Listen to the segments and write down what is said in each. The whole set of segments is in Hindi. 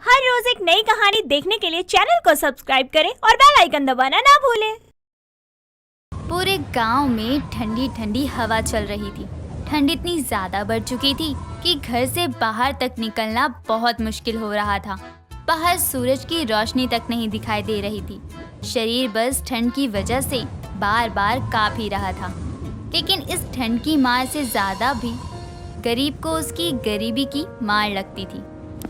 हर रोज एक नई कहानी देखने के लिए चैनल को सब्सक्राइब करें और बेल आइकन दबाना ना भूलें। पूरे गांव में ठंडी ठंडी हवा चल रही थी। ठंड इतनी ज्यादा बढ़ चुकी थी कि घर से बाहर तक निकलना बहुत मुश्किल हो रहा था। बाहर सूरज की रोशनी तक नहीं दिखाई दे रही थी। शरीर बस ठंड की वजह से बार बार कांप ही रहा था। लेकिन इस ठंड की मार से ज्यादा भी गरीब को उसकी गरीबी की मार लगती थी।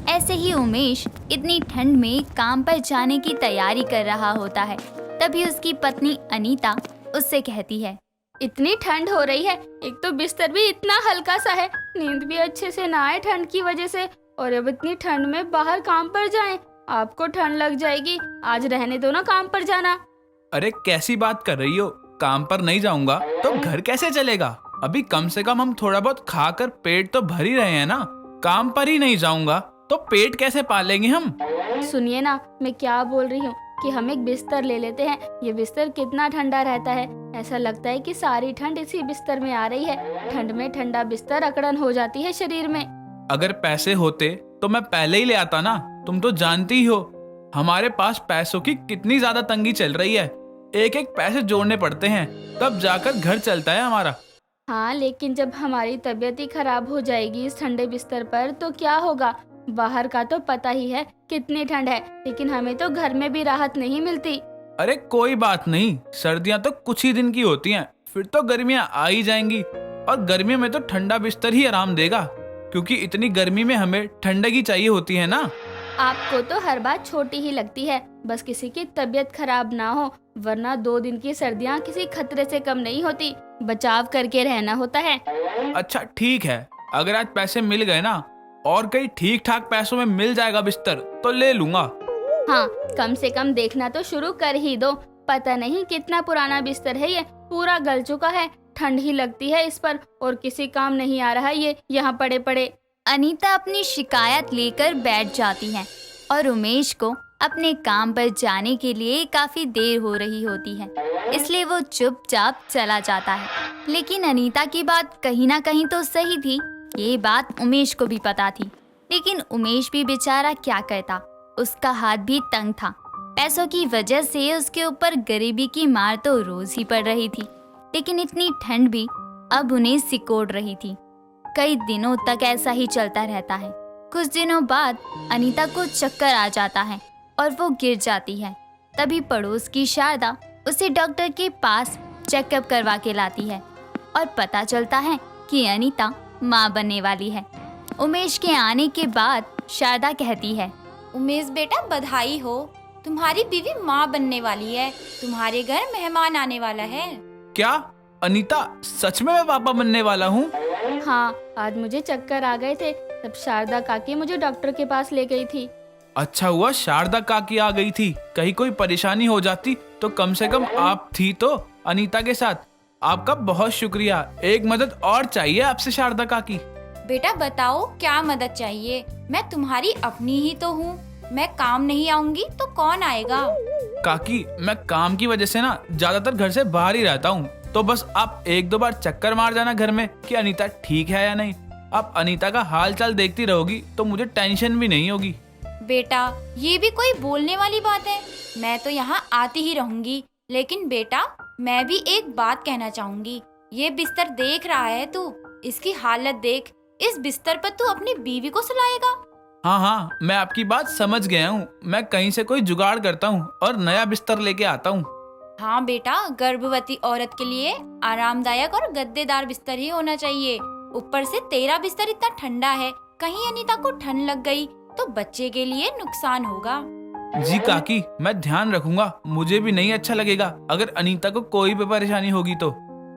ऐसे ही उमेश इतनी ठंड में काम पर जाने की तैयारी कर रहा होता है। तभी उसकी पत्नी अनीता उससे कहती है, इतनी ठंड हो रही है, एक तो बिस्तर भी इतना हल्का सा है, नींद भी अच्छे से ना आए ठंड की वजह से, और अब इतनी ठंड में बाहर काम पर जाएं, आपको ठंड लग जाएगी। आज रहने दो ना काम पर जाना। अरे कैसी बात कर रही हो? काम पर नहीं जाऊंगा तो घर कैसे चलेगा? अभी कम से कम हम थोड़ा बहुत खाकर पेट तो भर ही रहे हैं ना। काम पर ही नहीं जाऊंगा तो पेट कैसे पालेंगे हम? सुनिए ना, मैं क्या बोल रही हूँ कि हम एक बिस्तर ले लेते हैं। ये बिस्तर कितना ठंडा रहता है, ऐसा लगता है कि सारी ठंड इसी बिस्तर में आ रही है। ठंड में ठंडा बिस्तर अकड़न हो जाती है शरीर में। अगर पैसे होते तो मैं पहले ही ले आता ना। तुम तो जानती ही हो हमारे पास पैसों की कितनी ज्यादा तंगी चल रही है। एक एक पैसे जोड़ने पड़ते हैं, तब जाकर घर चलता है हमारा। हाँ, लेकिन जब हमारी तबीयत ही खराब हो जाएगी इस ठंडे बिस्तर पर तो क्या होगा? बाहर का तो पता ही है कितनी ठंड है, लेकिन हमें तो घर में भी राहत नहीं मिलती। अरे कोई बात नहीं, सर्दियां तो कुछ ही दिन की होती हैं, फिर तो गर्मियां आ ही जाएंगी। और गर्मियों में तो ठंडा बिस्तर ही आराम देगा, क्योंकि इतनी गर्मी में हमें ठंडक ही चाहिए होती है ना। आपको तो हर बात छोटी ही लगती है, बस किसी की तबीयत खराब ना हो, वरना 2 दिन की सर्दियां किसी खतरे से कम नहीं होती। बचाव करके रहना होता है। अच्छा ठीक है, अगर आज पैसे मिल गए ना और कहीं ठीक ठाक पैसों में मिल जाएगा बिस्तर तो ले लूंगा। हाँ, कम से कम देखना तो शुरू कर ही दो। पता नहीं कितना पुराना बिस्तर है, ये पूरा गल चुका है। ठंड ही लगती है इस पर और किसी काम नहीं आ रहा ये यहाँ पड़े पड़े। अनीता अपनी शिकायत लेकर बैठ जाती है और उमेश को अपने काम पर जाने के लिए काफी देर हो रही होती है, इसलिए वो चुपचाप चला जाता है। लेकिन अनीता की बात कहीं ना कहीं तो सही थी। ये बात उमेश को भी पता थी, लेकिन उमेश भी बेचारा क्या करता, उसका हाथ भी तंग था। पैसों की वजह से उसके ऊपर गरीबी की मार तो रोज ही पड़ रही थी, लेकिन इतनी ठंड भी अब उन्हें सिकोड़ रही थी। कई दिनों तक ऐसा ही चलता रहता है। कुछ दिनों बाद अनीता को चक्कर आ जाता है और वो गिर जाती है। तभी पड़ोस की शारदा उसे डॉक्टर के पास चेकअप करवा के लाती है और पता चलता है कि अनीता माँ बनने वाली है। उमेश के आने के बाद शारदा कहती है, उमेश बेटा बधाई हो, तुम्हारी बीवी माँ बनने वाली है, तुम्हारे घर मेहमान आने वाला है। क्या अनीता, सच में मैं पापा बनने वाला हूँ? हाँ, आज मुझे चक्कर आ गए थे, तब शारदा काकी मुझे डॉक्टर के पास ले गई थी। अच्छा हुआ शारदा काकी आ गई थी, कहीं कोई परेशानी हो जाती तो कम से कम आप थी तो अनीता के साथ। आपका बहुत शुक्रिया। एक मदद और चाहिए आपसे शारदा काकी। बेटा बताओ क्या मदद चाहिए? मैं तुम्हारी अपनी ही तो हूँ, मैं काम नहीं आऊंगी तो कौन आएगा? काकी, मैं काम की वजह से ना ज्यादातर घर से बाहर ही रहता हूँ, तो बस आप 1-2 बार चक्कर मार जाना घर में कि अनीता ठीक है या नहीं। आप अनीता का हाल चाल देखती रहोगी तो मुझे टेंशन भी नहीं होगी। बेटा ये भी कोई बोलने वाली बात है, मैं तो यहाँ आती ही रहूंगी। लेकिन बेटा मैं भी एक बात कहना चाहूंगी, ये बिस्तर देख रहा है तू, इसकी हालत देख, इस बिस्तर पर तू अपनी बीवी को सुलाएगा? हाँ हाँ, मैं आपकी बात समझ गया हूँ। मैं कहीं से कोई जुगाड़ करता हूँ और नया बिस्तर लेके आता हूँ। हाँ बेटा, गर्भवती औरत के लिए आरामदायक और गद्देदार बिस्तर ही होना चाहिए। ऊपर से तेरा बिस्तर इतना ठंडा है, कहीं अनीता को ठंड लग गई तो बच्चे के लिए नुकसान होगा। जी काकी, मैं ध्यान रखूंगा। मुझे भी नहीं अच्छा लगेगा अगर अनीता को कोई भी परेशानी होगी तो।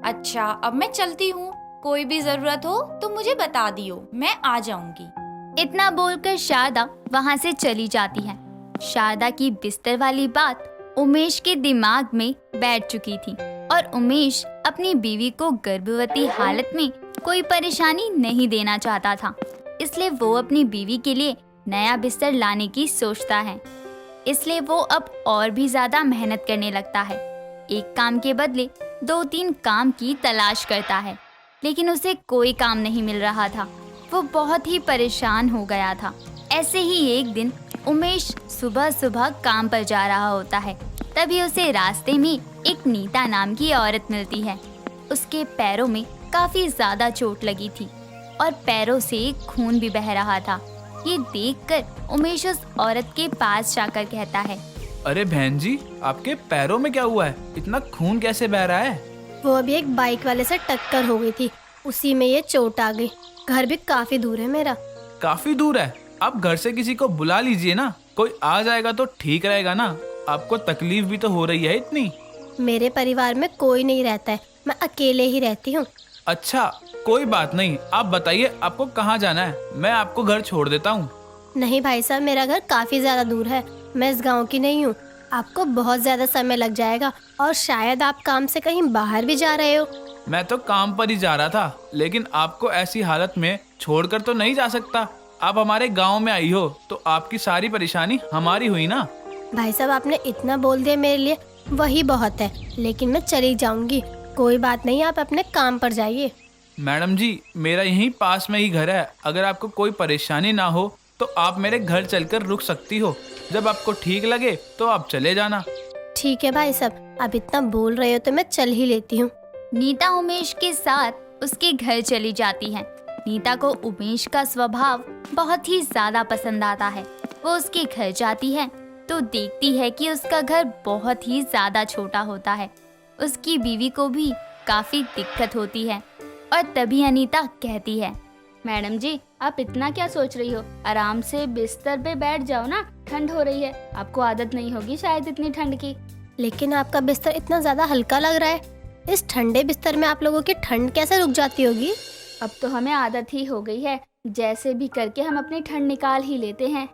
अच्छा, अब मैं चलती हूँ, कोई भी जरूरत हो तो मुझे बता दियो, मैं आ जाऊंगी। इतना बोलकर शारदा वहाँ से चली जाती है। शारदा की बिस्तर वाली बात उमेश के दिमाग में बैठ चुकी थी और उमेश अपनी बीवी को गर्भवती हालत में कोई परेशानी नहीं देना चाहता था, इसलिए वो अपनी बीवी के लिए नया बिस्तर लाने की सोचता है। इसलिए वो अब और भी ज्यादा मेहनत करने लगता है। एक काम के बदले 2-3 काम की तलाश करता है, लेकिन उसे कोई काम नहीं मिल रहा था। वो बहुत ही परेशान हो गया था। ऐसे ही एक दिन उमेश सुबह सुबह काम पर जा रहा होता है। तभी उसे रास्ते में एक नीता नाम की औरत मिलती है। उसके पैरों में काफी ज्यादा चोट लगी थी और पैरों से खून भी बह रहा था। ये देखकर उमेश उस औरत के पास जाकर कहता है, अरे बहन जी, आपके पैरों में क्या हुआ है? इतना खून कैसे बह रहा है? वो अभी एक बाइक वाले से टक्कर हो गई थी, उसी में ये चोट आ गई। घर भी काफी दूर है मेरा। काफी दूर है? आप घर से किसी को बुला लीजिए ना, कोई आ जाएगा तो ठीक रहेगा ना। आपको तकलीफ भी तो हो रही है इतनी। मेरे परिवार में कोई नहीं रहता है, मैं अकेले ही रहती हूँ। अच्छा, कोई बात नहीं, आप बताइए आपको कहाँ जाना है, मैं आपको घर छोड़ देता हूँ। नहीं भाई साहब, मेरा घर काफी ज्यादा दूर है, मैं इस गांव की नहीं हूँ। आपको बहुत ज्यादा समय लग जाएगा और शायद आप काम से कहीं बाहर भी जा रहे हो। मैं तो काम पर ही जा रहा था, लेकिन आपको ऐसी हालत में छोड़कर तो नहीं जा सकता। आप हमारे गांव में आई हो तो आपकी सारी परेशानी हमारी हुई ना। भाई साहब, आपने इतना बोल दिया मेरे लिए, वही बहुत है। लेकिन मैं चली जाऊंगी, कोई बात नहीं, आप अपने काम पर जाइए। मैडम जी, मेरा यहीं पास में ही घर है, अगर आपको कोई परेशानी ना हो तो आप मेरे घर चलकर रुक सकती हो। जब आपको ठीक लगे तो आप चले जाना। ठीक है भाई साहब, आप इतना बोल रहे हो तो मैं चल ही लेती हूँ। नीता उमेश के साथ उसके घर चली जाती है। नीता को उमेश का स्वभाव बहुत ही ज्यादा पसंद आता है। वो उसके घर जाती है तो देखती है कि उसका घर बहुत ही ज्यादा छोटा होता है। उसकी बीवी को भी काफी दिक्कत होती है और तभी अनीता कहती है, मैडम जी, आप इतना क्या सोच रही हो? आराम से बिस्तर पे बैठ जाओ ना, ठंड हो रही है, आपको आदत नहीं होगी शायद इतनी ठंड की। लेकिन आपका बिस्तर इतना ज्यादा हल्का लग रहा है, इस ठंडे बिस्तर में आप लोगों की ठंड कैसे रुक जाती होगी? अब तो हमें आदत ही हो गई है, जैसे भी करके हम अपनी ठंड निकाल ही लेते हैं।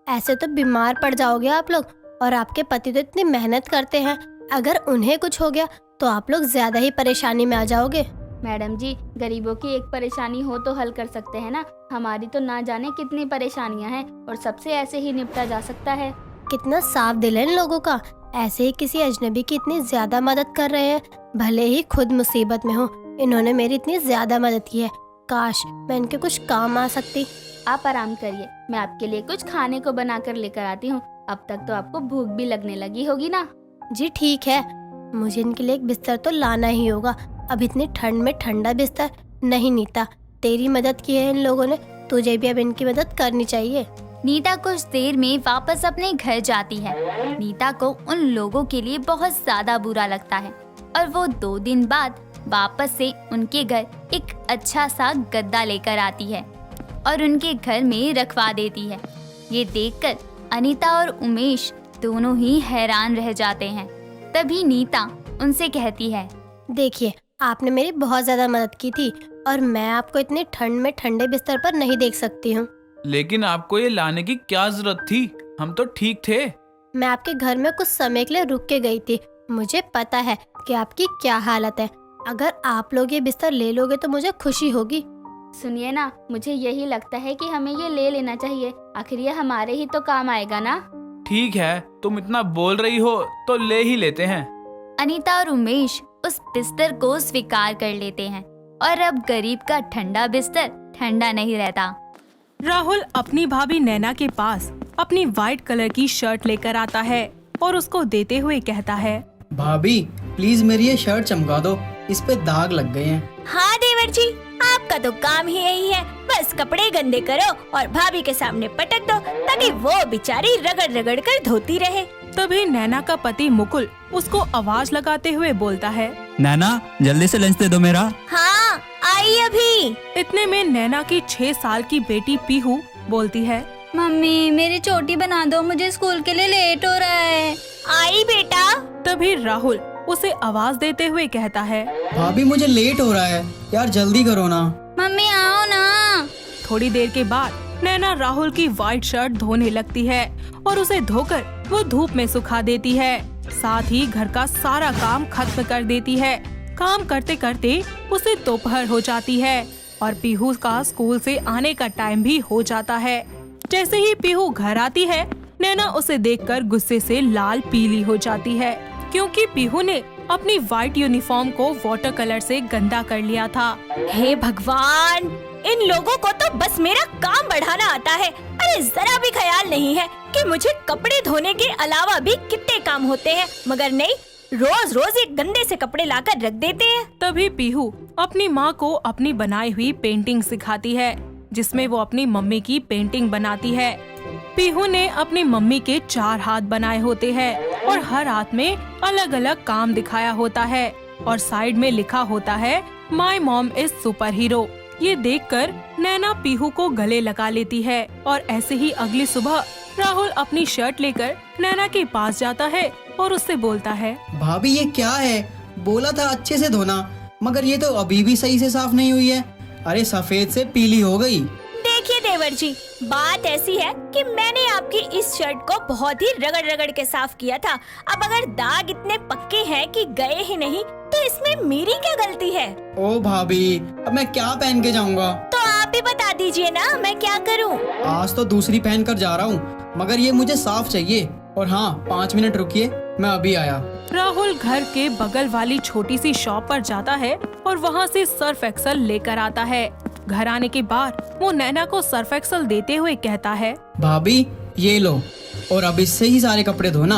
ऐसे तो बीमार पड़ जाओगे आप लोग, और आपके पति तो इतनी मेहनत करते हैं, अगर उन्हें कुछ हो गया तो आप लोग ज्यादा ही परेशानी में आ जाओगे। मैडम जी, गरीबों की एक परेशानी हो तो हल कर सकते हैं ना, हमारी तो ना जाने कितनी परेशानियां हैं और सबसे ऐसे ही निपटा जा सकता है। कितना साफ दिल है इन लोगों का, ऐसे ही किसी अजनबी की इतनी ज्यादा मदद कर रहे हैं, भले ही खुद मुसीबत में हो। इन्होंने मेरी इतनी ज्यादा मदद की है, काश मैं इनके कुछ काम आ सकती। आप आराम करिए, मैं आपके लिए कुछ खाने को बना कर लेकर आती हूँ। अब तक तो आपको भूख भी लगने लगी होगी ना। जी ठीक है, मुझे इनके लिए एक बिस्तर तो लाना ही होगा। अब इतनी ठंड में ठंडा बिस्तर नहीं। नीता, तेरी मदद की है इन लोगों ने, तुझे भी अब इनकी मदद करनी चाहिए। नीता कुछ देर में वापस अपने घर जाती है। नीता को उन लोगों के लिए बहुत ज्यादा बुरा लगता है और वो 2 दिन बाद वापस से उनके घर एक अच्छा सा गद्दा लेकर आती है और उनके घर में रखवा देती है। ये देखकर अनीता और उमेश दोनों ही हैरान रह जाते हैं। तभी नीता उनसे कहती है, देखिए, आपने मेरी बहुत ज्यादा मदद की थी और मैं आपको इतनी ठंड में ठंडे बिस्तर पर नहीं देख सकती हूँ। लेकिन आपको ये लाने की क्या जरूरत थी, हम तो ठीक थे। मैं आपके घर में कुछ समय के लिए रुक के गई थी, मुझे पता है कि आपकी क्या हालत है। अगर आप लोग ये बिस्तर ले लोगे तो मुझे खुशी होगी। सुनिए ना, मुझे यही लगता है कि हमें ये ले लेना चाहिए, आखिर ये हमारे ही तो काम आएगा ना। ठीक है, तुम इतना बोल रही हो तो ले ही लेते हैं। अनीता और उमेश उस बिस्तर को स्वीकार कर लेते हैं और अब गरीब का ठंडा बिस्तर ठंडा नहीं रहता। राहुल अपनी भाभी नैना के पास अपनी वाइट कलर की शर्ट लेकर आता है और उसको देते हुए कहता है, भाभी प्लीज मेरी ये शर्ट चमका दो, इस पे दाग लग गए हैं। हाँ देवर जी, आपका तो काम ही यही है, बस कपड़े गंदे करो और भाभी के सामने पटक दो ताकि वो बेचारी रगड़ रगड़ कर धोती रहे। तभी नैना का पति मुकुल उसको आवाज लगाते हुए बोलता है, नैना जल्दी से लंच दे दो मेरा। हाँ आई अभी। इतने में नैना की 6 साल की बेटी पीहू बोलती है, मम्मी मेरी चोटी बना दो, मुझे स्कूल के लिए लेट हो रहा है। आई बेटा। तभी राहुल उसे आवाज देते हुए कहता है, भाभी मुझे लेट हो रहा है, यार जल्दी करो ना। मम्मी आओ ना। थोड़ी देर के बाद नैना राहुल की वाइट शर्ट धोने लगती है और उसे धोकर वो धूप में सुखा देती है। साथ ही घर का सारा काम खत्म कर देती है। काम करते करते उसे दोपहर हो जाती है और पीहू का स्कूल से आने का टाइम भी हो जाता है। जैसे ही पीहू घर आती है, नैना उसे देखकर गुस्से से लाल पीली हो जाती है, क्योंकि पीहू ने अपनी वाइट यूनिफॉर्म को वाटर कलर से गंदा कर लिया था। हे भगवान, इन लोगों को तो बस मेरा काम बढ़ाना आता है। अरे जरा भी ख्याल ख्याल नहीं है कि मुझे कपड़े धोने के अलावा भी कितने काम होते हैं, मगर नहीं, रोज रोज ये गंदे से कपड़े लाकर रख देते हैं। तभी पीहू अपनी माँ को अपनी बनाई हुई पेंटिंग सिखाती है, जिसमें वो अपनी मम्मी की पेंटिंग बनाती है। पीहू ने अपनी मम्मी के 4 हाथ बनाए होते हैं और हर हाथ में अलग अलग काम दिखाया होता है और साइड में लिखा होता है my mom is super hero. ये देखकर नैना पीहू को गले लगा लेती है और ऐसे ही अगली सुबह राहुल अपनी शर्ट लेकर नैना के पास जाता है और उससे बोलता है, भाभी ये क्या है? बोला था अच्छे से धोना, मगर ये तो अभी भी सही से साफ नहीं हुई है। अरे सफेद से पीली हो गई। देखिए देवर जी, बात ऐसी है कि मैंने आपकी इस शर्ट को बहुत ही रगड़ रगड़ के साफ किया था। अब अगर दाग इतने पक्के हैं कि गए ही नहीं, तो इसमें मेरी क्या गलती है? ओ भाभी, अब मैं क्या पहन के जाऊंगा? तो आप ही बता दीजिए ना, मैं क्या करूं? आज तो दूसरी पहन कर जा रहा हूँ, मगर ये मुझे साफ चाहिए। और हाँ, 5 मिनट रुकिए, मैं अभी आया। राहुल घर के बगल वाली छोटी सी शॉप पर जाता है और वहाँ से सर्फ एक्सल लेकर आता है। घर आने के बाद वो नैना को सर्फ एक्सल देते हुए कहता है, भाभी ये लो, और अब इससे ही सारे कपड़े धोना।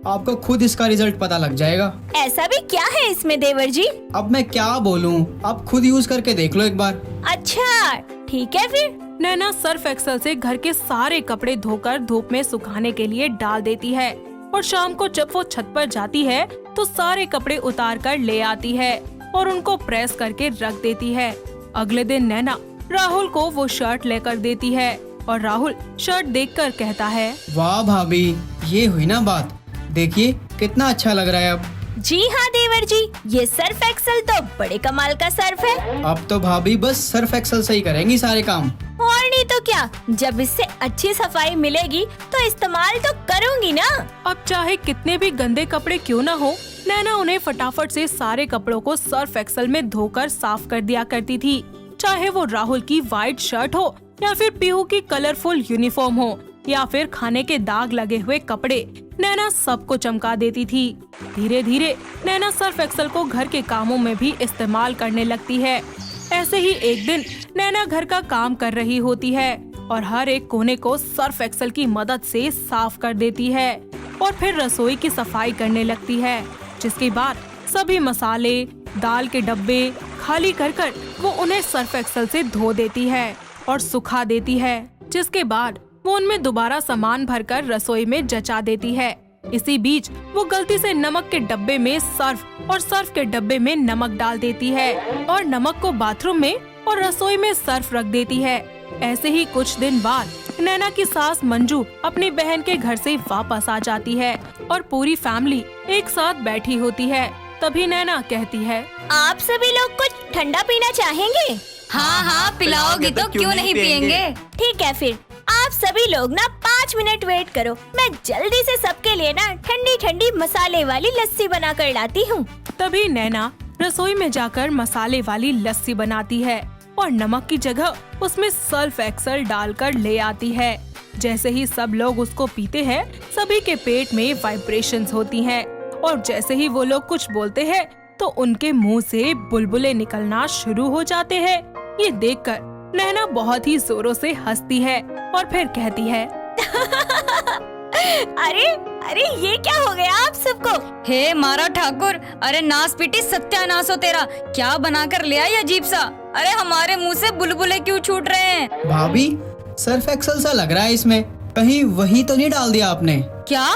आपको खुद इसका रिजल्ट पता लग जाएगा। ऐसा भी क्या है इसमें देवर जी? अब मैं क्या बोलूं, आप खुद यूज करके देख लो एक बार। अच्छा ठीक है फिर। नैना सर्फ एक्सल से घर के सारे कपड़े धोकर धूप में सुखाने के लिए डाल देती है और शाम को जब वो छत पर जाती है तो सारे कपड़े उतार कर ले आती है और उनको प्रेस करके रख देती है। अगले दिन नैना राहुल को वो शर्ट लेकर देती है और राहुल शर्ट देखकर कहता है, वाह भाभी, ये हुई ना बात। देखिए कितना अच्छा लग रहा है अब। जी हाँ देवर जी, ये सर्फ एक्सल तो बड़े कमाल का सर्फ है। अब तो भाभी बस सर्फ एक्सल से ही करेंगी सारे काम। और नहीं तो क्या, जब इससे अच्छी सफाई मिलेगी तो इस्तेमाल तो करूँगी ना। अब चाहे कितने भी गंदे कपड़े क्यों न हो, नैना उन्हें फटाफट से सारे कपड़ों को सर्फ एक्सल में धोकर साफ कर दिया करती थी। चाहे वो राहुल की व्हाइट शर्ट हो या फिर पीहू की कलरफुल यूनिफॉर्म हो या फिर खाने के दाग लगे हुए कपड़े, नैना सबको चमका देती थी। धीरे धीरे नैना सर्फ एक्सल को घर के कामों में भी इस्तेमाल करने लगती है। ऐसे ही एक दिन नैना घर का काम कर रही होती है और हर एक कोने को सर्फ एक्सल की मदद से साफ कर देती है और फिर रसोई की सफाई करने लगती है, जिसके बाद सभी मसाले, दाल के डब्बे खाली कर वो उन्हें सर्फ एक्सल से धो देती है और सुखा देती है, जिसके बाद वो उनमें दोबारा सामान भरकर रसोई में जचा देती है। इसी बीच वो गलती से नमक के डब्बे में सर्फ और सर्फ के डब्बे में नमक डाल देती है और नमक को बाथरूम में और रसोई में सर्फ रख देती है। ऐसे ही कुछ दिन बाद नैना की सास मंजू अपनी बहन के घर से वापस आ जाती है और पूरी फैमिली एक साथ बैठी होती है। तभी नैना कहती है, आप सभी लोग कुछ ठंडा पीना चाहेंगे? हाँ हाँ, पिलाओगी तो क्यों नहीं पियेंगे। ठीक है फिर, आप सभी लोग ना 5 मिनट वेट करो, मैं जल्दी से सबके लिए ना ठंडी ठंडी मसाले वाली लस्सी बना कर लाती हूँ। तभी नैना रसोई में जाकर मसाले वाली लस्सी बनाती है और नमक की जगह उसमें सर्फ एक्सल डालकर ले आती है। जैसे ही सब लोग उसको पीते हैं, सभी के पेट में वाइब्रेशंस होती हैं और जैसे ही वो लोग कुछ बोलते हैं तो उनके मुंह से बुलबुले निकलना शुरू हो जाते हैं। ये देखकर नैना बहुत ही जोरों से हंसती है और फिर कहती है, अरे अरे ये क्या हो गया आप सबको? हे मारा ठाकुर, अरे नास पीटी सत्यानाश हो तेरा, क्या बना कर ले आई अजीब सा। अरे हमारे मुंह से बुलबुले क्यों छूट रहे हैं? भाभी सर्फ एक्सल सा लग रहा है इसमें, कहीं वही तो नहीं डाल दिया आपने? क्या?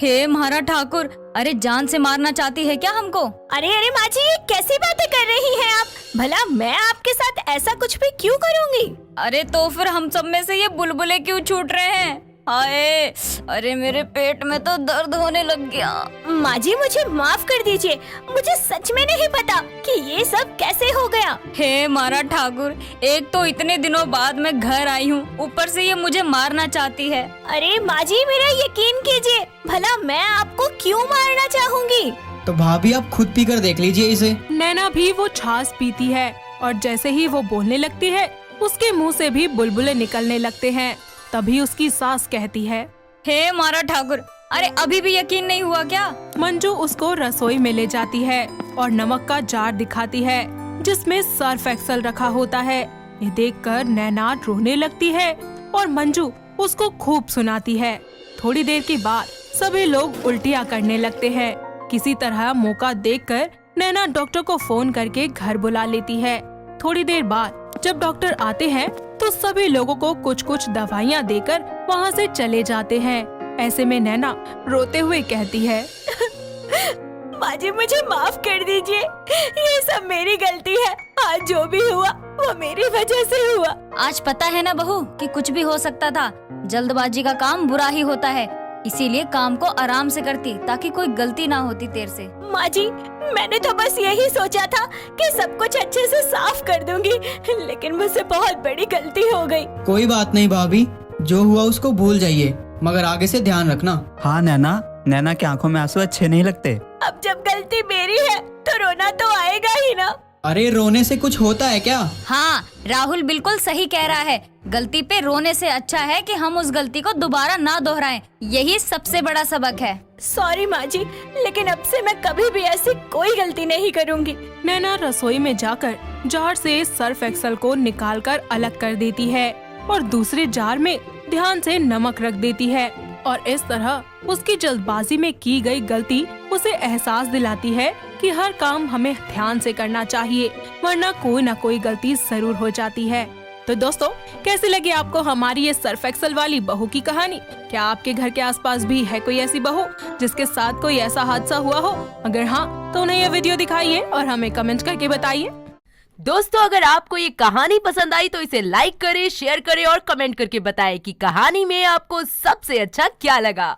हे मारा ठाकुर, अरे जान से मारना चाहती है क्या हमको? अरे अरे माँ जी, ये कैसी बातें कर रही हैं आप? भला मैं आपके साथ ऐसा कुछ भी क्यों करूँगी? अरे तो फिर हम सब में से ये बुलबुले क्यों छूट रहे हैं? हाय, अरे मेरे पेट में तो दर्द होने लग गया। माँ जी मुझे माफ कर दीजिए, मुझे सच में नहीं पता कि ये सब कैसे हो गया। हे मारा ठाकुर, एक तो इतने दिनों बाद मैं घर आई हूँ, ऊपर से ये मुझे मारना चाहती है। अरे माँ जी मेरा यकीन कीजिए, भला मैं आपको क्यों मारना चाहूँगी? तो भाभी आप खुद पी कर देख लीजिए इसे। नैना भी वो छाछ पीती है और जैसे ही वो बोलने लगती है, उसके मुंह से भी बुलबुले निकलने लगते हैं। तभी उसकी सास कहती है, हे मारा ठाकुर, अरे अभी भी यकीन नहीं हुआ क्या? मंजू उसको रसोई में ले जाती है और नमक का जार दिखाती है जिसमें सर्फ एक्सल रखा होता है। ये देखकर नैना रोने लगती है और मंजू उसको खूब सुनाती है। थोड़ी देर के बाद सभी लोग उल्टियाँ करने लगते हैं। किसी तरह मौका देखकर नैना डॉक्टर को फोन करके घर बुला लेती है। थोड़ी देर बाद जब डॉक्टर आते हैं तो सभी लोगों को कुछ कुछ दवाइयाँ देकर वहाँ से चले जाते हैं। ऐसे में नैना रोते हुए कहती है, माँ जी मुझे माफ कर दीजिए, ये सब मेरी गलती है। आज जो भी हुआ वो मेरी वजह से हुआ। आज पता है ना बहू कि कुछ भी हो सकता था। जल्दबाजी का काम बुरा ही होता है, इसीलिए काम को आराम से करती ताकि कोई गलती ना होती तेरे से। माँ जी मैंने तो बस यही सोचा था कि सब कुछ अच्छे से साफ कर दूंगी, लेकिन मुझसे बहुत बड़ी गलती हो गई। कोई बात नहीं भाभी, जो हुआ उसको भूल जाइए, मगर आगे से ध्यान रखना। हाँ नैना, नैना की आंखों में आंसू अच्छे नहीं लगते। अब जब गलती मेरी है तो रोना तो आएगा ही ना। अरे रोने से कुछ होता है क्या? हाँ, राहुल बिल्कुल सही कह रहा है। गलती पे रोने से अच्छा है कि हम उस गलती को दोबारा ना दोहराएं। यही सबसे बड़ा सबक है। सॉरी माँ जी, लेकिन अब से मैं कभी भी ऐसी कोई गलती नहीं करूँगी। नैना रसोई में जाकर जार से सर्फ एक्सेल को निकालकर अलग कर देती है और दूसरे जार में ध्यान से नमक रख देती है। और इस तरह उसकी जल्दबाजी में की गई गलती उसे एहसास दिलाती है कि हर काम हमें ध्यान से करना चाहिए, वरना कोई न कोई गलती जरूर हो जाती है। तो दोस्तों, कैसी लगी आपको हमारी ये सर्फ एक्सेल वाली बहू की कहानी? क्या आपके घर के आसपास भी है कोई ऐसी बहू जिसके साथ कोई ऐसा हादसा हुआ हो? अगर हाँ तो उन्हें यह वीडियो दिखाइए और हमें कमेंट करके बताइए। दोस्तों, अगर आपको ये कहानी पसंद आई तो इसे लाइक करें, शेयर करें और कमेंट करके बताएं कि कहानी में आपको सबसे अच्छा क्या लगा।